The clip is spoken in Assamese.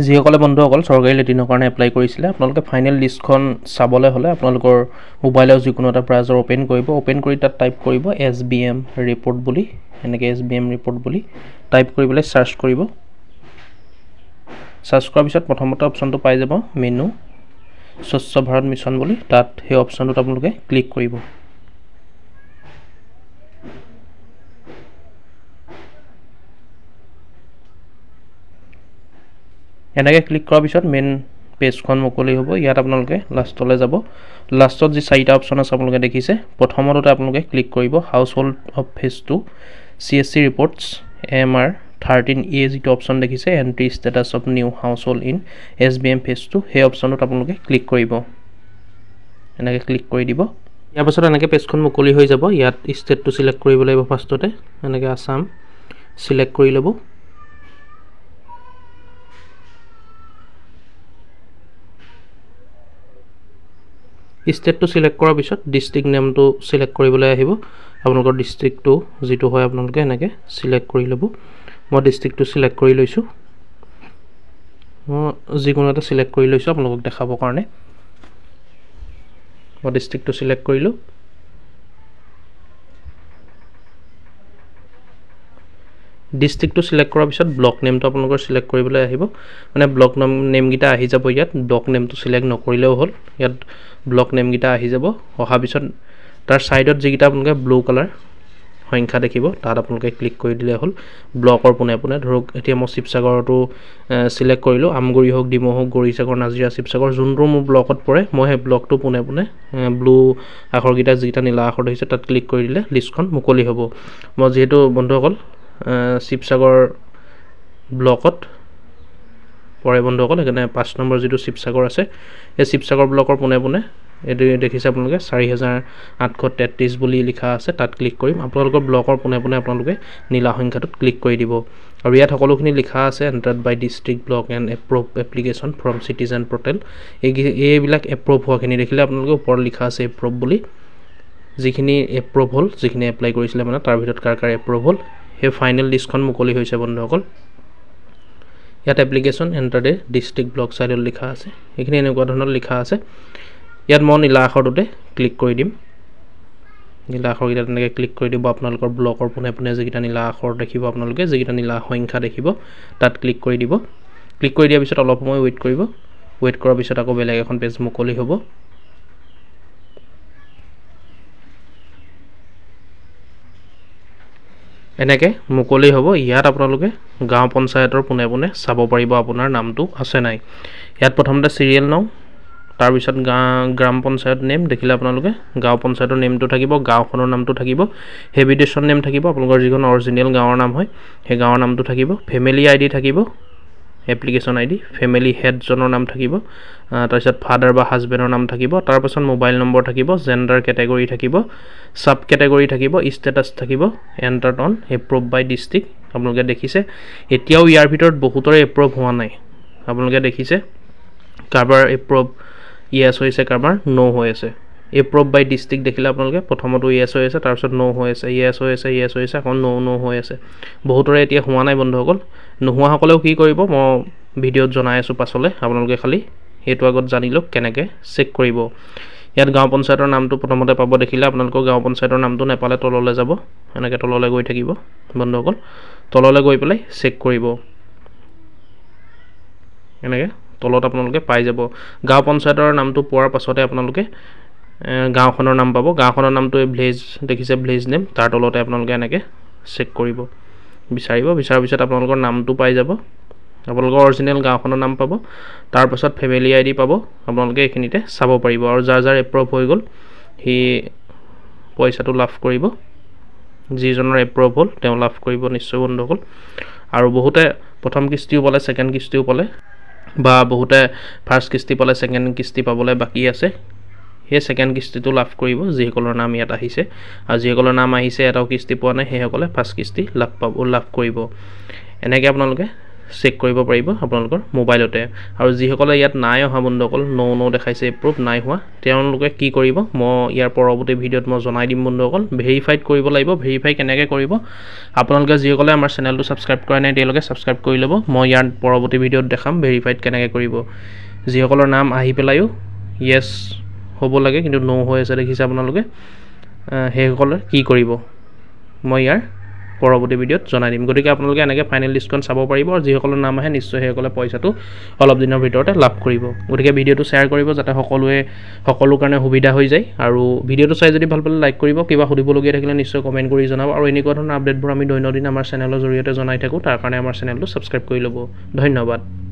যিসকলে বন্ধুসকল চৰকাৰী লেটিনৰ কাৰণে এপ্লাই কৰিছিলে আপোনালোকে ফাইনেল লিষ্টখন চাবলৈ হ'লে আপোনালোকৰ মোবাইলৰ যিকোনো এটা ব্ৰাউজাৰ ওপেন কৰিব ওপেন কৰি তাত টাইপ কৰিব SBM ৰিপৰ্ট বুলি এনেকৈ SBM ৰিপৰ্ট বুলি টাইপ কৰিবলৈ সাৰ্চ কৰিব সাৰ্চ কৰাৰ পিছত প্ৰথমতে অপচনটো পাই যাব মেনু স্বচ্ছ ভাৰত মিছন বুলি তাত সেই অপচনটোত আপোনালোকে ক্লিক কৰিব এনেকৈ ক্লিক কৰাৰ পিছত মেইন পেজখন মুকলি হ'ব ইয়াত আপোনালোকে লাষ্টলৈ যাব লাষ্টত যি চাৰিটা অপচন আছে আপোনালোকে দেখিছে প্ৰথমতে আপোনালোকে ক্লিক কৰিব household of phase 2 CSC reports AMR 13A যিটো অপচন দেখিছে entry status of new household in SBM phase 2 সেই অপচনটোত আপোনালোকে ক্লিক কৰিব এনেকৈ ক্লিক কৰি দিব ইয়াৰ পাছত এনেকৈ পেজখন মুকলি হৈ যাব ইয়াত ষ্টেটটো সিলেক্ট কৰিব লাগিব ফাৰ্ষ্টতে এনেকৈ আসাম সিলেক্ট কৰি ল'ব ষ্টেটটো সিলেক্ট কৰাৰ পিছত ডিস্ট্ৰিক্ট নেমটো সিলেক্ট কৰিবলৈ আহিব আপোনালোকৰ ডিস্ট্ৰিক্টটো যেটো হয় আপোনালোকে এনেকৈ সিলেক্ট কৰি ল'ব মই ডিস্ট্ৰিক্টটো সিলেক্ট কৰি লৈছো যিকোনো এটা সিলেক্ট কৰি লৈছো আপোনালোকক দেখাবৰ কাৰণে মই ডিস্ট্ৰিক্টটো সিলেক্ট কৰিলো ডিস্ট্ৰিক্টটো সিলেক্ট কৰাৰ পিছত ব্লক নেমটো আপোনালোকৰ সিলেক্ট কৰিবলৈ আহিব মানে ব্লক নেম গিটা আহি যাব ইয়াত ব্লক নেমটো সিলেক্ট নকৰিলেও হ'ল ইয়াত ব্লক নেম গিটা আহি যাব অহা পিছত তাৰ সাইডত যিগিটা আপোনালোকে ব্লু কালাৰ সংখ্যা দেখিব তাত আপোনালোকে ক্লিক কৰি দিলে হ'ল ব্লকৰ পুনে পুনে ধৰক এতিয়া মই শিৱসাগৰটো সিলেক্ট কৰিলো আমগুৰি হোক ডিমো হোক গৰিসাগৰ নাজিৰা শিৱসাগৰ যোনটো মোৰ ব্লকত পৰে মই সেই ব্লকটো পুনে পুনে ব্লু আখৰ গিটা যিটা নীলা আখৰ হৈছে তাত ক্লিক কৰি দিলে লিষ্টখন মুকলি হ'ব মই যেহেতু বন্ধুসকল শিৱসাগৰ ব্লকত পৰে বন্ধুসকল এখানে 5 নম্বৰ যেটো শিৱসাগৰ আছে এই শিৱসাগৰ ব্লকৰ পুনে পুনে এটো দেখিছে আপোনালোকে 4833 বুলি লিখা আছে তাত ক্লিক কৰিম আপোনালোকৰ ব্লকৰ পুনে পুনে আপোনালোকে নীলা সংখ্যাটোত ক্লিক কৰি দিব আৰু ইয়াত সকলোখিনি লিখা আছে entered by district block and approve application from citizen portal এইবিলাক এপ্ৰুভ হোৱাখিনি দেখিলে আপোনালোকে ওপৰত লিখা আছে এপ্ৰুভ বুলি যিখিনি এপ্ৰুভ হ'ল যিখিনি এপ্লাই কৰিছিলে মানে তাৰ ভিতৰত কাৰ কাৰ এপ্ৰুভ হ'ল হে ফাইনেল লিষ্টখন মুকলি হৈছে বন্ধুসকল ইয়াত application enter the district block সাইডত লিখা আছে এইখিনি এনেকুৱা ধৰণৰ লিখা আছে ইয়াত মই নীলা আখৰটোতে ক্লিক কৰি দিম নীলা আখৰ গিটা তেনেকৈ ক্লিক কৰি দিব আপোনালোকৰ ব্লকৰ পুনে পুনে যিটা নীলা আখৰ দেখিব আপোনালোকে যিটা নীলা সংখ্যা দেখিব তাত ক্লিক কৰি দিব ক্লিক কৰি দিয়াৰ পিছত অলপ সময় ৱেইট কৰিব ৱেইট কৰাৰ পিছত আকৌ বেলেগ এখন পেজ মুকলি হ'ব এনেকৈ মুকলি হ'ব ইয়াত আপোনালোকে গাঁও পঞ্চায়তৰ পুনে পুনে চাব পাৰিব আপোনাৰ নামটো আছে নাই ইয়াত প্ৰথমতে সিৰিয়েল নাম তাৰ পিছত গ্ৰাম পঞ্চায়ত নেম দেখিলে আপোনালোকে গাঁও পঞ্চায়তৰ নেমটো থাকিব গাঁওখনৰ নামটো থাকিব হেবিটেশন নেম থাকিব আপোনালোকৰ যিখন অৰিজিনেল গাঁৱৰ নাম হয় সেই গাঁৱৰ নামটো থাকিব ফেমিলি আইডি থাকিব এপ্লিকেশন আইডি ফেমিলি হেড জনৰ নাম থাকিব তাৰ পিছত ফাদাৰ বা হাজবেণ্ডৰ নাম থাকিব তাৰ পিছত মোবাইল নম্বৰ থাকিব জেন্ডাৰ ক্যাটাগৰী থাকিব সাব ক্যাটাগৰী থাকিব ষ্টেটাস থাকিব এন্টাৰ্ড অন এপ্ৰুভ বাই ডিস্ট্ৰিক্ট আপোনালোকে দেখিছে এতিয়াও ইয়াৰ ভিতৰত বহুতৰে এপ্ৰুভ হোৱা নাই আপোনালোকে দেখিছে কাৰবাৰ এপ্ৰুভ ইয়েস হৈছে কাৰবাৰ নো হৈ আছে এপ্ৰুভ বাই ডিস্ট্ৰিক্ট দেখিলে আপোনালোকে প্ৰথমটো ইয়েস হৈ আছে তাৰ পিছত নো হৈ আছে ইয়েস হৈ আছে আকৌ নো হৈ আছে বহুতৰে এতিয়া হোৱা নাই বন্ধুসকল নোহোৱা সকলেও কি কৰিব মই ভিডিঅ'ত জনাই আছো পাছলে আপোনালোকে খালি হেতু আগত জানি লওক কেনেকৈ চেক কৰিব ইয়াত গাঁও পঞ্চায়তৰ নামটো প্ৰথমতে পাব দেখিলে আপোনালোকৰ গাঁও পঞ্চায়তৰ নামটো নেপালে তললৈ যাব এনেকৈ তললৈ গৈ থাকিব বন্ধুসকল তললৈ গৈ পেলাই চেক কৰিব এনেকৈ তলত আপোনালোকে পাই যাব গাঁও পঞ্চায়তৰ নামটো পোৱাৰ পাছতে আপোনালোকে গাঁওখনৰ নাম পাব গাঁওখনৰ নামটো ভিলেজ দেখিছে ভিলেজ নেম তাৰ তলতে আপোনালোকে এনেকৈ চেক কৰিব বিচাৰিব বিচাৰাৰ পিছত আপোনালোকৰ নামটো পাই যাব আপোনালোকৰ অৰিজিনেল গাঁওখনৰ নাম পাব তাৰ পাছত ফেমিলি আইডি পাব আপোনালোকে এইখিনিতে চাব পাৰিব আৰু যাৰ যাৰ এপ্ৰুভ হৈ গ'ল হি পইচাটো লাভ কৰিব যিজনৰ এপ্ৰুভ হ'ল তেওঁ লাভ কৰিব নিশ্চয় বন্ধুসকল আৰু বহুতে প্ৰথম কিস্তিও পালে সেকেন্ড কিস্তিও পালে বা বহুতে ফাৰ্স্ট কিস্তি পালে সেকেন্ড কিস্তি পাবলৈ বাকি আছে হে সেকেন্ড কিস্তিটো লাভ কৰিব যিসকলৰ নাম ইয়াত আহিছে আৰু যিসকলৰ নাম আহিছে এটাও কিস্তি পোৱা নাই সেইসকলে ফাৰ্স্ট কিস্তি লাভ কৰিব এনেকৈ আপোনালোকে চেক কৰিব পাৰিব আপোনালোকৰ মোবাইলতে আৰু যিসকলে ইয়াত নাই অহা বন্ধুসকল ন দেখাইছে এপ্ৰুভ নাই হোৱা তেওঁলোকে কি কৰিব মই ইয়াৰ পৰৱৰ্তী ভিডিঅ'ত মই জনাই দিম বন্ধুসকল ভেৰিফাইড কৰিব লাগিব ভেৰিফাই কেনেকৈ কৰিব আপোনালোকে যিসকলে আমাৰ চেনেলটো ছাবস্ক্ৰাইব কৰা নাই তেওঁলোকে ছাবস্ক্ৰাইব কৰি ল'ব মই ইয়াৰ পৰৱৰ্তী ভিডিঅ'ত দেখাম ভেৰিফাইড কেনেকৈ কৰিব যিসকলৰ নাম আহি পেলায়ো য়েছ হ'ব লাগে কিন্তু ন হৈ আছে দেখিছে আপোনালোকে সেইসকলে কি কৰিব মই ইয়াৰ পৰৱৰ্তী ভিডিঅ'ত জনাই দিম গতিকে আপোনালোকে এনেকৈ ফাইনেল লিষ্টখন চাব পাৰিব আৰু যিসকলৰ নাম আহে নিশ্চয় সেইসকলে পইচাটো অলপ দিনৰ ভিতৰতে লাভ কৰিব গতিকে ভিডিঅ'টো শ্বেয়াৰ কৰিব যাতে সকলো কাৰণে সুবিধা হৈ যায় আৰু ভিডিঅ'টো চাই যদি ভাল পালে লাইক কৰিব কিবা সুধিবলগীয়া থাকিলে নিশ্চয় কমেণ্ট কৰি জনাব আৰু এনেকুৱা ধৰণৰ আপডেটবোৰ আমি দৈনন্দিন আমাৰ চেনেলৰ জৰিয়তে জনাই থাকোঁ তাৰ কাৰণে আমাৰ চেনেলটো ছাবস্ক্ৰাইব কৰি ল'ব ধন্যবাদ